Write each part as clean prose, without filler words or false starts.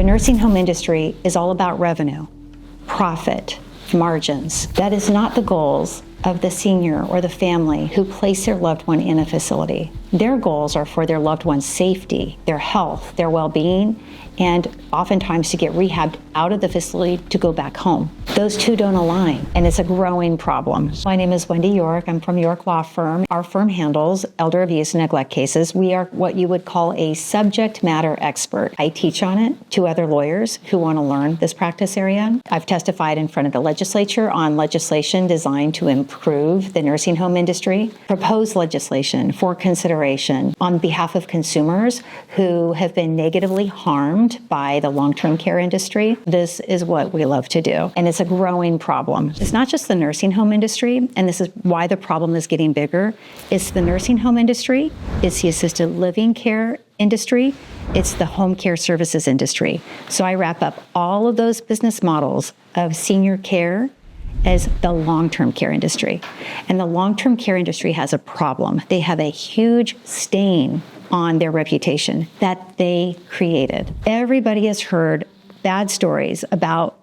The nursing home industry is all about revenue, profit, margins. That is not the goals of the senior or the family who place their loved one in a facility. Their goals are for their loved one's safety, their health, their well-being, and oftentimes to get rehabbed out of the facility to go back home. Those two don't align, and it's a growing problem. My name is Wendy York. I'm from York Law Firm. Our firm handles elder abuse and neglect cases. We are what you would call a subject matter expert. I teach on it to other lawyers who want to learn this practice area. I've testified in front of the legislature on legislation designed to improve the nursing home industry, proposed legislation for consideration on behalf of consumers who have been negatively harmed by the long-term care industry. This is what we love to do, and it's a growing problem. It's not just the nursing home industry, and this is why the problem is getting bigger. It's the nursing home industry, it's the assisted living care industry, it's the home care services industry. So I wrap up all of those business models of senior care as the long-term care industry. And the long-term care industry has a problem. They have a huge stain on their reputation that they created. Everybody has heard bad stories about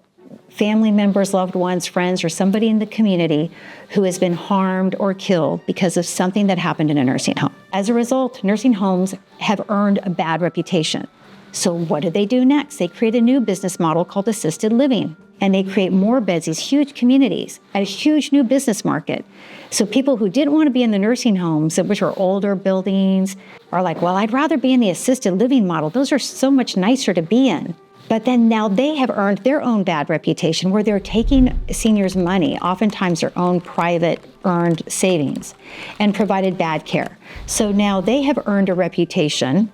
family members, loved ones, friends, or somebody in the community who has been harmed or killed because of something that happened in a nursing home. As a result, nursing homes have earned a bad reputation. So what do they do next? They create a new business model called assisted living. And they create more beds, these huge communities, a huge new business market. So people who didn't want to be in the nursing homes, which are older buildings, are like, well, I'd rather be in the assisted living model. Those are so much nicer to be in. But then now they have earned their own bad reputation where they're taking seniors' money, oftentimes their own private earned savings, and provided bad care. So now they have earned a reputation,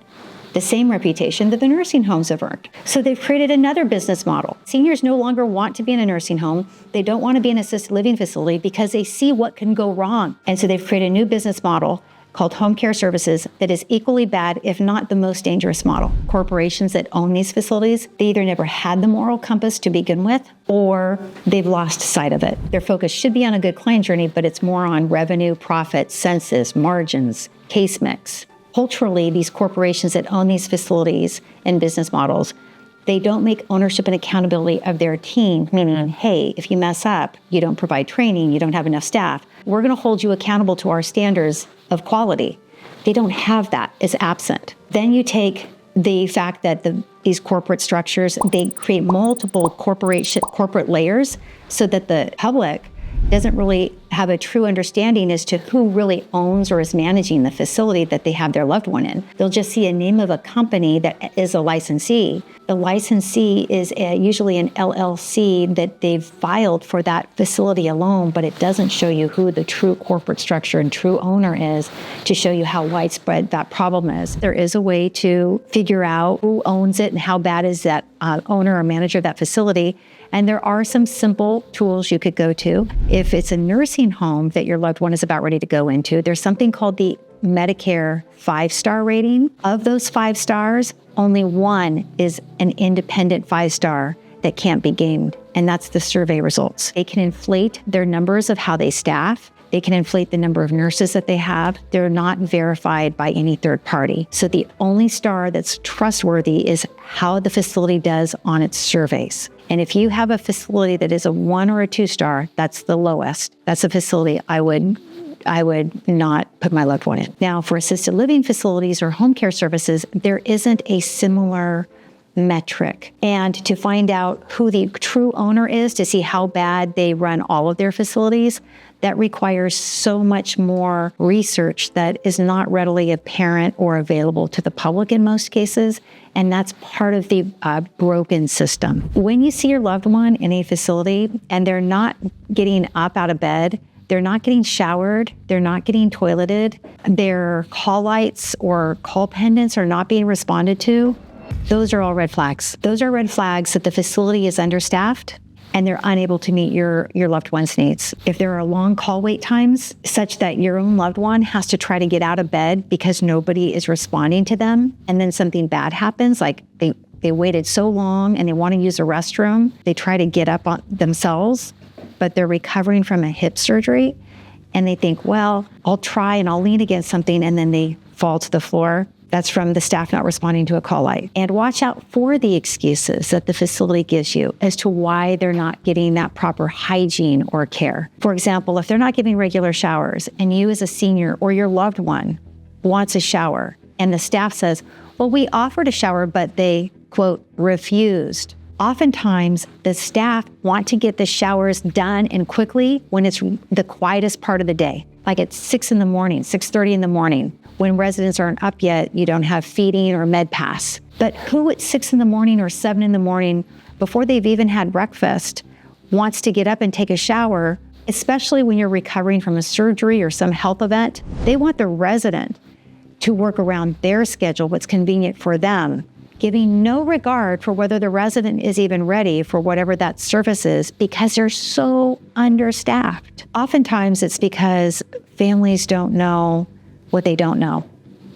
the same reputation that the nursing homes have earned. So they've created another business model. Seniors no longer want to be in a nursing home. They don't want to be in an assisted living facility because they see what can go wrong. And so they've created a new business model called home care services that is equally bad, if not the most dangerous model. Corporations that own these facilities, they either never had the moral compass to begin with, or they've lost sight of it. Their focus should be on a good client journey, but it's more on revenue, profit, census, margins, case mix. Culturally, these corporations that own these facilities and business models, they don't make ownership and accountability of their team, meaning, hey, if you mess up, you don't provide training, you don't have enough staff, we're going to hold you accountable to our standards of quality. They don't have that. It's absent. Then you take the fact that these corporate structures, they create multiple corporate layers so that the public doesn't really have a true understanding as to who really owns or is managing the facility that they have their loved one in. They'll just see a name of a company that is a licensee. The licensee is usually an LLC that they've filed for that facility alone, but it doesn't show you who the true corporate structure and true owner is to show you how widespread that problem is. There is a way to figure out who owns it and how bad is that owner or manager of that facility. And there are some simple tools you could go to. If it's a nursing home that your loved one is about ready to go into, there's something called the Medicare 5-star rating. Of those 5 stars, only one is an independent 5-star that can't be gamed, and that's the survey results. They can inflate their numbers of how they staff. They can inflate the number of nurses that they have. They're not verified by any third party. So the only star that's trustworthy is how the facility does on its surveys. And if you have a facility that is a 1 or a 2-star, that's the lowest. That's a facility I would not put my loved one in. Now, for assisted living facilities or home care services, there isn't a similar metric. And to find out who the true owner is, to see how bad they run all of their facilities, that requires so much more research that is not readily apparent or available to the public in most cases. And that's part of the broken system. When you see your loved one in a facility and they're not getting up out of bed, they're not getting showered, they're not getting toileted, their call lights or call pendants are not being responded to, those are all red flags. Those are red flags that the facility is understaffed and they're unable to meet your loved one's needs. If there are long call wait times such that your own loved one has to try to get out of bed because nobody is responding to them, and then something bad happens, like they waited so long and they want to use a restroom, they try to get up on themselves, but they're recovering from a hip surgery, and they think, well, I'll try and I'll lean against something, and then they fall to the floor. That's from the staff not responding to a call light. And watch out for the excuses that the facility gives you as to why they're not getting that proper hygiene or care. For example, if they're not giving regular showers and you as a senior or your loved one wants a shower and the staff says, well, we offered a shower, but they, quote, refused. Oftentimes, the staff want to get the showers done and quickly when it's the quietest part of the day, like at 6 in the morning, 6:30 in the morning. When residents aren't up yet, you don't have feeding or med pass. But who at 6 in the morning or 7 in the morning, before they've even had breakfast, wants to get up and take a shower, especially when you're recovering from a surgery or some health event? They want the resident to work around their schedule, what's convenient for them, giving no regard for whether the resident is even ready for whatever that service is because they're so understaffed. Oftentimes it's because families don't know what they don't know.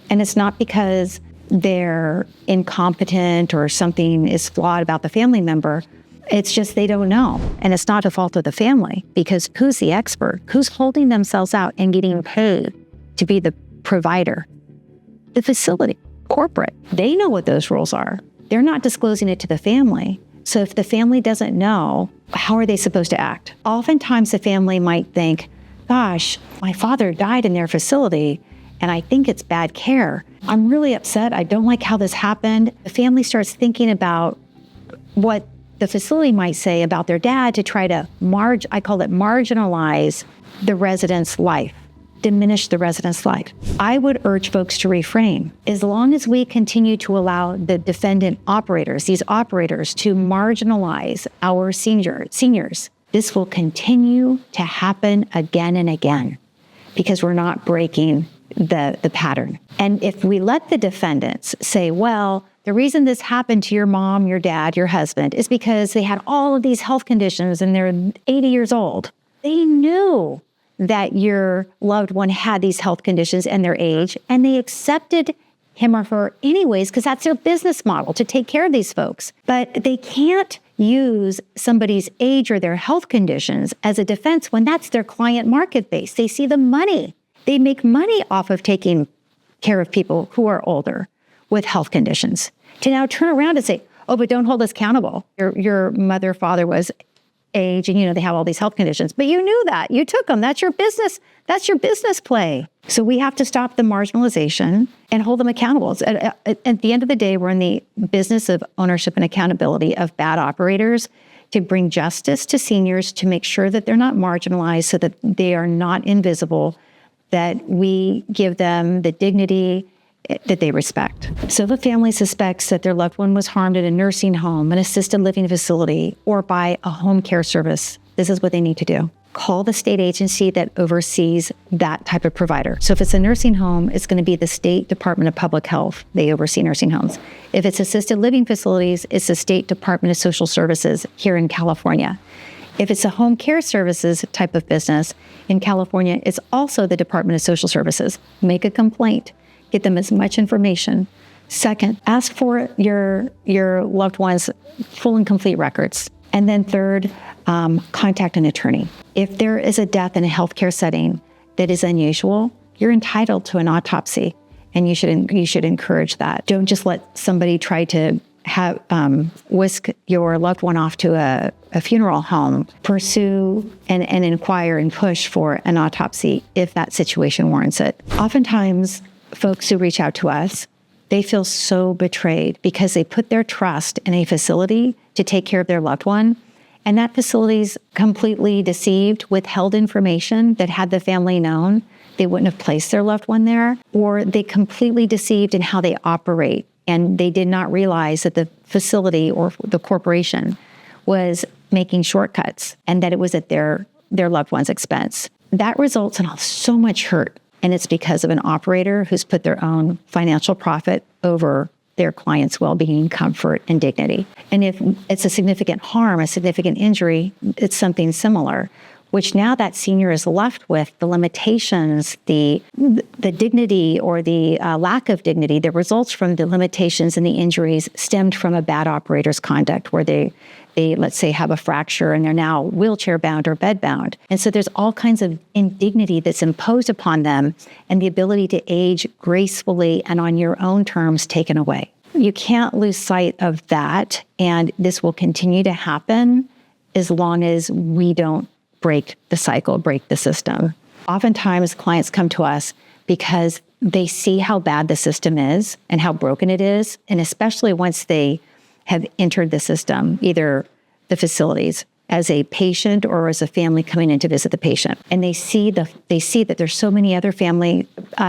And it's not because they're incompetent or something is flawed about the family member. It's just they don't know. And it's not a fault of the family because who's the expert? Who's holding themselves out and getting paid to be the provider? The facility, corporate. They know what those rules are. They're not disclosing it to the family. So if the family doesn't know, how are they supposed to act? Oftentimes the family might think, gosh, my father died in their facility and I think it's bad care. I'm really upset. I don't like how this happened. The family starts thinking about what the facility might say about their dad to try to marginalize the resident's life, diminish the resident's life. I would urge folks to refrain. As long as we continue to allow the defendant operators, these operators, to marginalize our seniors, this will continue to happen again and again because we're not breaking the pattern. And if we let the defendants say, well, the reason this happened to your mom, your dad, your husband is because they had all of these health conditions and they're 80 years old. They knew that your loved one had these health conditions and their age, and they accepted him or her anyways because that's their business model to take care of these folks. But they can't use somebody's age or their health conditions as a defense when that's their client market base. They see the money. They make money off of taking care of people who are older with health conditions. To now turn around and say, oh, but don't hold us accountable. Your mother, father was age and they have all these health conditions, but you knew that. You took them. That's your business. That's your business play. So we have to stop the marginalization and hold them accountable. At the end of the day, we're in the business of ownership and accountability of bad operators to bring justice to seniors, to make sure that they're not marginalized so that they are not invisible, that we give them the dignity that they respect. So if a family suspects that their loved one was harmed at a nursing home, an assisted living facility, or by a home care service, this is what they need to do. Call the state agency that oversees that type of provider. So if it's a nursing home, it's going to be the State Department of Public Health. They oversee nursing homes. If it's assisted living facilities, it's the State Department of Social Services here in California. If it's a home care services type of business in California, it's also the Department of Social Services. Make a complaint. Get them as much information. Second, ask for your loved one's full and complete records. And then third, contact an attorney. If there is a death in a healthcare setting that is unusual, you're entitled to an autopsy, and you should encourage that. Don't just let somebody try to whisk your loved one off to a funeral home. Pursue and inquire and push for an autopsy if that situation warrants it. Oftentimes, folks who reach out to us, they feel so betrayed because they put their trust in a facility to take care of their loved one, and that facility's completely deceived, withheld information that had the family known, they wouldn't have placed their loved one there, or they completely deceived in how they operate, and they did not realize that the facility or the corporation was making shortcuts and that it was at their loved one's expense. That results in so much hurt. And it's because of an operator who's put their own financial profit over their client's well-being, comfort, and dignity. And if it's a significant harm, a significant injury, it's something similar which now that senior is left with the limitations, the dignity or the lack of dignity that results from the limitations and the injuries stemmed from a bad operator's conduct, where they let's say have a fracture and they're now wheelchair bound or bed bound. And so there's all kinds of indignity that's imposed upon them, and the ability to age gracefully and on your own terms taken away. You can't lose sight of that, and this will continue to happen as long as we don't break the cycle, break the system. Oftentimes clients come to us because they see how bad the system is and how broken it is, and especially once they have entered the system, either the facilities as a patient or as a family coming in to visit the patient. And they see that there's so many other family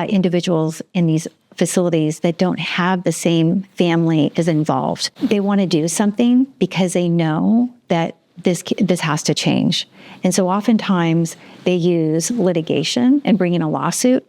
individuals in these facilities that don't have the same family as involved. They want to do something because they know that this has to change. And so oftentimes they use litigation and bring in a lawsuit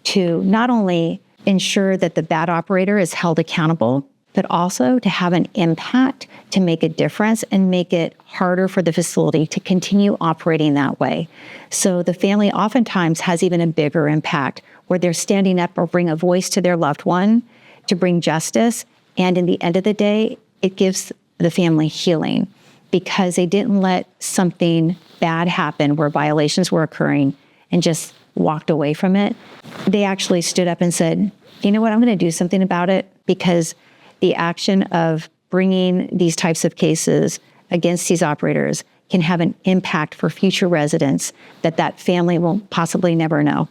to not only ensure that the bad operator is held accountable, but also to have an impact, to make a difference and make it harder for the facility to continue operating that way. So the family oftentimes has even a bigger impact, where they're standing up or bring a voice to their loved one to bring justice. And in the end of the day, it gives the family healing, because they didn't let something bad happen where violations were occurring and just walked away from it. They actually stood up and said, you know what, I'm going to do something about it, because the action of bringing these types of cases against these operators can have an impact for future residents that family will possibly never know.